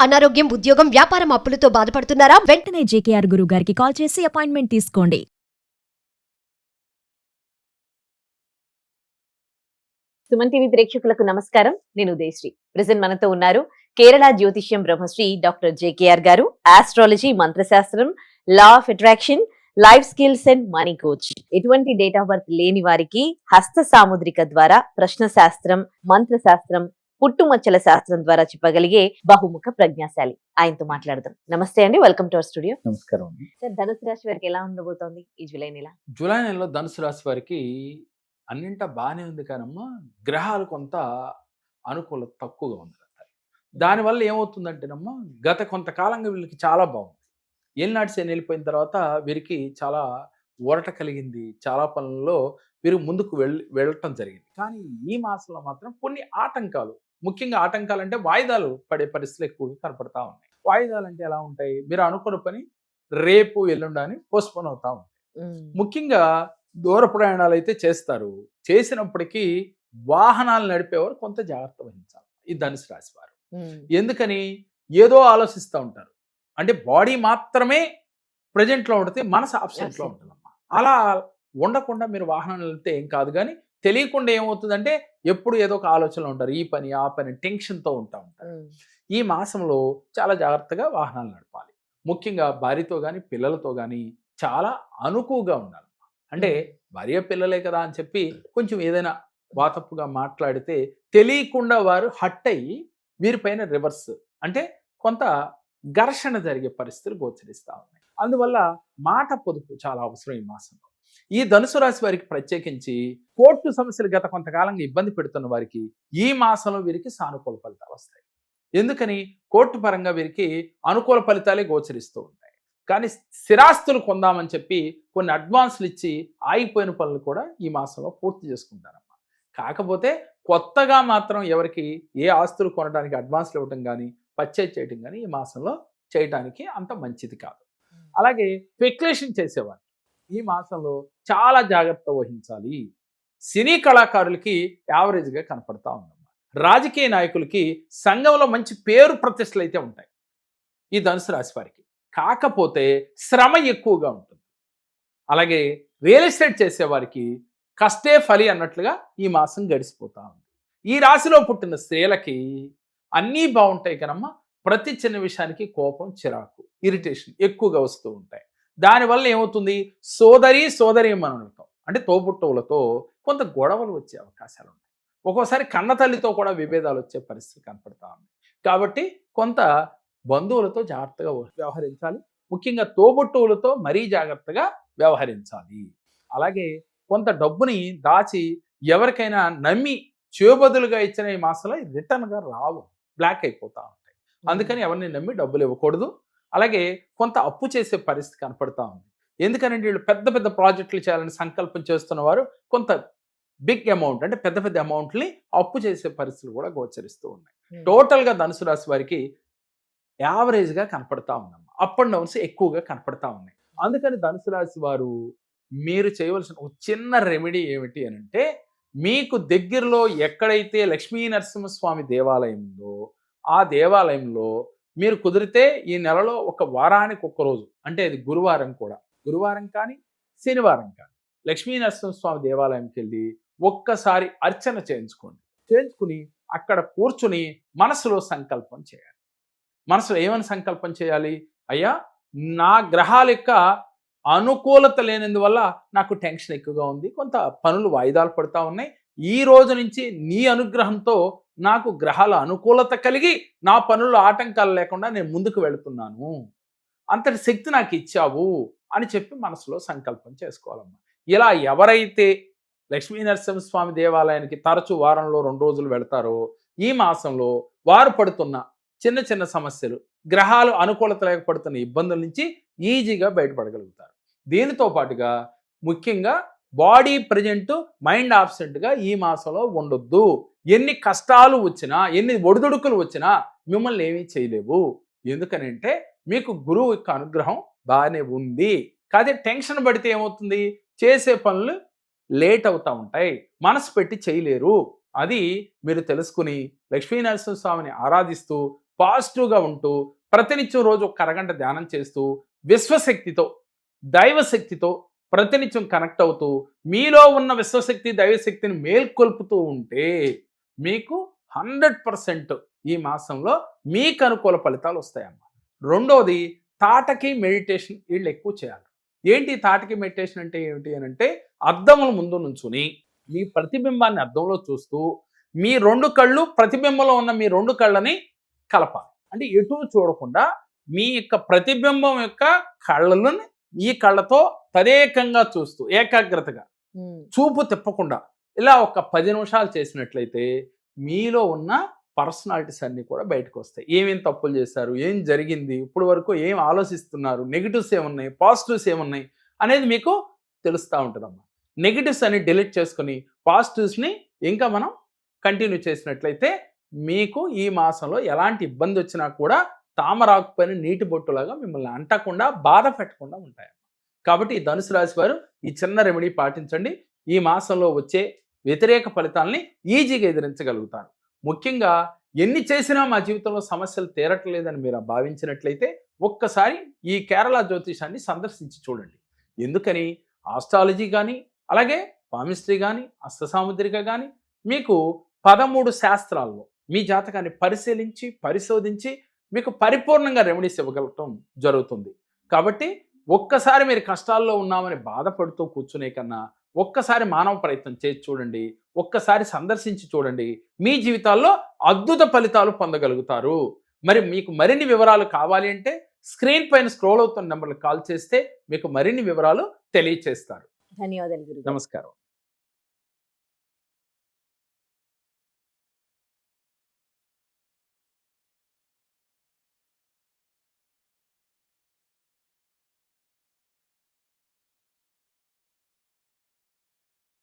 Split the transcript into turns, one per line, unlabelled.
అనారోగ్యం, ఉద్యోగం, వ్యాపారం అప్పులతో బాధపడుతున్నారా?
వెంటనే జేకేఆర్ గురువు గారికి కాల్ చేసి అపాయింట్మెంట్ తీసుకోండి.
సుమన్ టీవీ ప్రేక్షకులకు నమస్కారం. నేను ఉదయశ్రీ. ప్రెజెంట్ మనతో ఉన్నారు కేరళ జ్యోతిష్యం బ్రహ్మశ్రీ డాక్టర్ జేకేఆర్ గారు. ఆస్ట్రాలజీ, మంత్రశాస్త్రం, law of attraction, life skills and money coach. ఎటువంటి డేట్ ఆఫ్ బర్త్ లేని వారికి హస్త సాముద్రిక ద్వారా ప్రశ్న శాస్త్రం, మంత్రశాస్త్రం, పుట్టుమచ్చల శాస్త్రం ద్వారా చెప్పగలిగే బహుముఖ ప్రజ్ఞాశాలి. ఆయనతో మాట్లాడదాం. నమస్తే అండి, వెల్కమ్ టు అవర్ స్టూడియో.
నమస్కారం అండి.
సార్, ధనుసు రాశి వారికి ఎలా ఉండబోతోంది ఈ జూలై నెల?
జూలై నెలలో ధనుసు రాశి వారికి అన్నింటా బాగానే ఉంది కానమ్మా, గ్రహాలు కొంత అనుకూలత తక్కువగా ఉంది. దానివల్ల ఏమవుతుందంటేనమ్మా, గత కొంతకాలంగా వీళ్ళకి చాలా బాగుంది. ఏలినాటి శని వెళ్ళిపోయిన తర్వాత వీరికి చాలా ఊరట కలిగింది. చాలా పనుల్లో వీరు ముందుకు వెళ్ళటం జరిగింది. కానీ ఈ మాసంలో మాత్రం కొన్ని ఆటంకాలు, ముఖ్యంగా ఆటంకాలు అంటే వాయిదాలు పడే పరిస్థితులు ఎక్కువగా కనపడతా ఉన్నాయి. వాయిదాలు అంటే ఎలా ఉంటాయి? మీరు అనుకున్న పని రేపు ఎల్లుండి అని పోస్ట్పోన్ అవుతా ఉంటాయి. ముఖ్యంగా దూర ప్రయాణాలు అయితే చేస్తారు. చేసినప్పటికీ వాహనాలు నడిపేవారు కొంత జాగ్రత్త వహించాలి ఈ ధనుసు రాశి వారు. ఎందుకని? ఏదో ఆలోచిస్తూ ఉంటారు. అంటే బాడీ మాత్రమే ప్రజెంట్లో ఉంటుంది, మనసు ఆబ్సెంట్లో ఉంటుందమ్మా. అలా ఉండకుండా మీరు వాహనం వెళ్తే ఏం కాదు, కానీ తెలియకుండా ఏమవుతుందంటే ఎప్పుడు ఏదో ఒక ఆలోచనలో ఉంటారు. ఈ పని ఆ పని టెన్షన్తో ఉంటారు. ఈ మాసంలో చాలా జాగ్రత్తగా వాహనాలు నడపాలి. ముఖ్యంగా భార్యతో కానీ పిల్లలతో కానీ చాలా అనుకువగా ఉండాలి. అంటే భార్య పిల్లలే కదా అని చెప్పి కొంచెం ఏదైనా వాతప్పుగా మాట్లాడితే తెలియకుండా వారు హట్ అయ్యి వీరిపైన రివర్స్ అంటే కొంత ఘర్షణ జరిగే పరిస్థితులు గోచరిస్తూ ఉన్నాయి. అందువల్ల మాట పొదుపు చాలా అవసరం ఈ మాసంలో. ఈ ధనుసు రాశి వారికి ప్రత్యేకించి కోర్టు సమస్యలు గత కొంతకాలంగా ఇబ్బంది పెడుతున్న వారికి ఈ మాసంలో వీరికి సానుకూల ఫలితాలు వస్తాయి. ఎందుకని? కోర్టు పరంగా వీరికి అనుకూల ఫలితాలే గోచరిస్తూ ఉంటాయి. కానీ స్థిరాస్తులు కొందామని చెప్పి కొన్ని అడ్వాన్సులు ఇచ్చి ఆగిపోయిన పనులు కూడా ఈ మాసంలో పూర్తి చేసుకుంటారమ్మా. కాకపోతే కొత్తగా మాత్రం ఎవరికి ఏ ఆస్తులు కొనడానికి అడ్వాన్స్లు ఇవ్వటం కానీ పర్చేజ్ చేయటం కానీ ఈ మాసంలో చేయటానికి అంత మంచిది కాదు. అలాగే స్పెక్యులేషన్ చేసేవారు ఈ మాసంలో చాలా జాగ్రత్త వహించాలి. సినీ కళాకారులకి యావరేజ్గా కనపడతా ఉందమ్మా. రాజకీయ నాయకులకి సంఘంలో మంచి పేరు ప్రతిష్టలు అయితే ఉంటాయి ఈ ధనుసు రాశి వారికి. కాకపోతే శ్రమ ఎక్కువగా ఉంటుంది. అలాగే రియల్ ఎస్టేట్ చేసేవారికి కష్టే ఫలి అన్నట్లుగా ఈ మాసం గడిచిపోతా ఉంది. ఈ రాశిలో పుట్టిన స్త్రీలకి అన్నీ బాగుంటాయి కనమ్మా, ప్రతి చిన్న విషయానికి కోపం, చిరాకు, ఇరిటేషన్ ఎక్కువగా వస్తూ ఉంటాయి. దానివల్ల ఏమవుతుంది? సోదరీమణులతో అంటే తోబుట్టువులతో కొంత గొడవలు వచ్చే అవకాశాలు ఉన్నాయి. ఒక్కోసారి కన్న తల్లితో కూడా విభేదాలు వచ్చే పరిస్థితి కనపడతా ఉంది. కాబట్టి కొంత బంధువులతో జాగ్రత్తగా వ్యవహరించాలి. ముఖ్యంగా తోబుట్టువులతో మరీ జాగ్రత్తగా వ్యవహరించాలి. అలాగే కొంత డబ్బుని దాచి ఎవరికైనా నమ్మి చేబదులుగా ఇచ్చిన ఈ మాసంలో రిటర్న్గా రావు, బ్లాక్ అయిపోతా ఉంటాయి. అందుకని ఎవరిని నమ్మి డబ్బులు ఇవ్వకూడదు. అలాగే కొంత అప్పు చేసే పరిస్థితి కనపడతా ఉంది. ఎందుకంటే వీళ్ళు పెద్ద పెద్ద ప్రాజెక్టులు చేయాలని సంకల్పం చేస్తున్న వారు కొంత బిగ్ అమౌంట్ అంటే పెద్ద పెద్ద అమౌంట్ని అప్పు చేసే పరిస్థితులు కూడా గోచరిస్తూ ఉన్నాయి. టోటల్గా ధనుసు రాశి వారికి యావరేజ్గా కనపడతా ఉందమ్మా. అప్ అండ్ డౌన్స్ ఎక్కువగా కనపడతా ఉన్నాయి. అందుకని ధనుసు రాశి వారు మీరు చేయవలసిన ఒక చిన్న రెమెడీ ఏమిటి అని అంటే, మీకు దగ్గరలో ఎక్కడైతే లక్ష్మీ నరసింహస్వామి దేవాలయం ఉందో ఆ దేవాలయంలో మీరు కుదిరితే ఈ నెలలో ఒక వారానికి ఒక్క రోజు, అంటే అది గురువారం కూడా, గురువారం కానీ శనివారం కానీ లక్ష్మీ నరసింహస్వామి దేవాలయంకి వెళ్ళి ఒక్కసారి అర్చన చేయించుకుని అక్కడ కూర్చుని మనసులో సంకల్పం చేయాలి. మనసులో ఏమని సంకల్పం చేయాలి? అయ్యా, నా గ్రహాల యొక్క అనుకూలత లేనందువల్ల నాకు టెన్షన్ ఎక్కువగా ఉంది, కొంత పనులు వాయిదాలు పడుతూ ఉన్నాయి. ఈ రోజు నుంచి నీ అనుగ్రహంతో నాకు గ్రహాల అనుకూలత కలిగి నా పనుల్లో ఆటంకాలు లేకుండా నేను ముందుకు వెళుతున్నాను, అంతటి శక్తి నాకు ఇచ్చావు అని చెప్పి మనసులో సంకల్పం చేసుకోవాలమ్మా. ఇలా ఎవరైతే లక్ష్మీ నరసింహస్వామి దేవాలయానికి తరచూ వారంలో 2 రోజులు వెళతారో ఈ మాసంలో వారు పడుతున్న చిన్న చిన్న సమస్యలు, గ్రహాలు అనుకూలత లేకపోతున్న ఇబ్బందుల నుంచి ఈజీగా బయటపడగలుగుతారు. దీనితో పాటుగా ముఖ్యంగా బాడీ ప్రజెంట్, మైండ్ ఆబ్సెంట్గా ఈ మాసంలో ఉండొద్దు. ఎన్ని కష్టాలు వచ్చినా, ఎన్ని ఒడిదుడుకులు వచ్చినా మిమ్మల్ని ఏమీ చేయలేవు. ఎందుకనంటే మీకు గురువు యొక్క అనుగ్రహం బాగానే ఉంది. కాదే టెన్షన్ పడితే ఏమవుతుంది? చేసే పనులు లేట్ అవుతూ ఉంటాయి, మనసు పెట్టి చేయలేరు. అది మీరు తెలుసుకుని లక్ష్మీనరసింహస్వామిని ఆరాధిస్తూ పాజిటివ్గా ఉంటూ ప్రతినిత్యం రోజు ఒక అరగంట ధ్యానం చేస్తూ విశ్వశక్తితో దైవశక్తితో ప్రతినిత్యం కనెక్ట్ అవుతూ మీలో ఉన్న విశ్వశక్తి దైవశక్తిని మేల్కొల్పుతూ ఉంటే మీకు 100% ఈ మాసంలో మీకు అనుకూల ఫలితాలు వస్తాయమ్మా. రెండోది, తాటకి మెడిటేషన్ వీళ్ళు ఎక్కువ చేయాలి. ఏంటి తాటకి మెడిటేషన్ అంటే ఏమిటి అని అంటే, అద్దముల ముందు నుంచుని మీ ప్రతిబింబాన్ని అద్దంలో చూస్తూ మీ 2 కళ్ళు ప్రతిబింబంలో ఉన్న మీ 2 కళ్ళని కలపాలి. అంటే ఎటు చూడకుండా మీ యొక్క ప్రతిబింబం యొక్క కళ్ళను ఈ కళ్ళతో తదేకంగా చూస్తూ ఏకాగ్రతగా చూపు తిప్పకుండా ఇలా ఒక 10 నిమిషాలు చేసినట్లయితే మీలో ఉన్న పర్సనాలిటీస్ అన్నీ కూడా బయటకు వస్తాయి. ఏమేం తప్పులు చేశారు, ఏం జరిగింది, ఇప్పుడు వరకు ఏం ఆలోచిస్తున్నారు, నెగిటివ్స్ ఏమున్నాయి, పాజిటివ్స్ ఏమున్నాయి అనేది మీకు తెలుస్తూ ఉంటుందమ్మా. నెగిటివ్స్ అని డిలీట్ చేసుకుని పాజిటివ్స్ని ఇంకా మనం కంటిన్యూ చేసినట్లయితే మీకు ఈ మాసంలో ఎలాంటి ఇబ్బంది వచ్చినా కూడా తామరాకుపైన నీటి బొట్టులాగా మిమ్మల్ని అంటకుండా బాధ పెట్టకుండా ఉంటాయి. కాబట్టి ఈ ధనుసు రాశి వారు ఈ చిన్న రెమెడీ పాటించండి. ఈ మాసంలో వచ్చే వ్యతిరేక ఫలితాలని ఈజీగా ఎదిరించగలుగుతారు. ముఖ్యంగా ఎన్ని చేసినా మా జీవితంలో సమస్యలు తీరట్లేదని మీరు భావించినట్లయితే ఒక్కసారి ఈ కేరళ జ్యోతిషాన్ని సందర్శించి చూడండి. ఎందుకని ఆస్ట్రాలజీ కానీ అలాగే పామిస్ట్రీ కానీ అష్టసాముద్రిక కానీ మీకు 13 శాస్త్రాల్లో మీ జాతకాన్ని పరిశీలించి పరిశోధించి మీకు పరిపూర్ణంగా రెమెడీస్ ఇవ్వగలగటం జరుగుతుంది. కాబట్టి ఒక్కసారి మీరు కష్టాల్లో ఉన్నామని బాధపడుతూ కూర్చునే కన్నా ఒక్కసారి మానవ ప్రయత్నం చేసి చూడండి, ఒక్కసారి సందర్శించి చూడండి, మీ జీవితాల్లో అద్భుత ఫలితాలు పొందగలుగుతారు. మరి మీకు మరిన్ని వివరాలు కావాలి అంటే స్క్రీన్ పైన స్క్రోల్ అవుతున్న నెంబర్లకు కాల్ చేస్తే మీకు మరిన్ని వివరాలు తెలియచేస్తారు.
ధన్యవాదాలు గురుగారు.
నమస్కారం.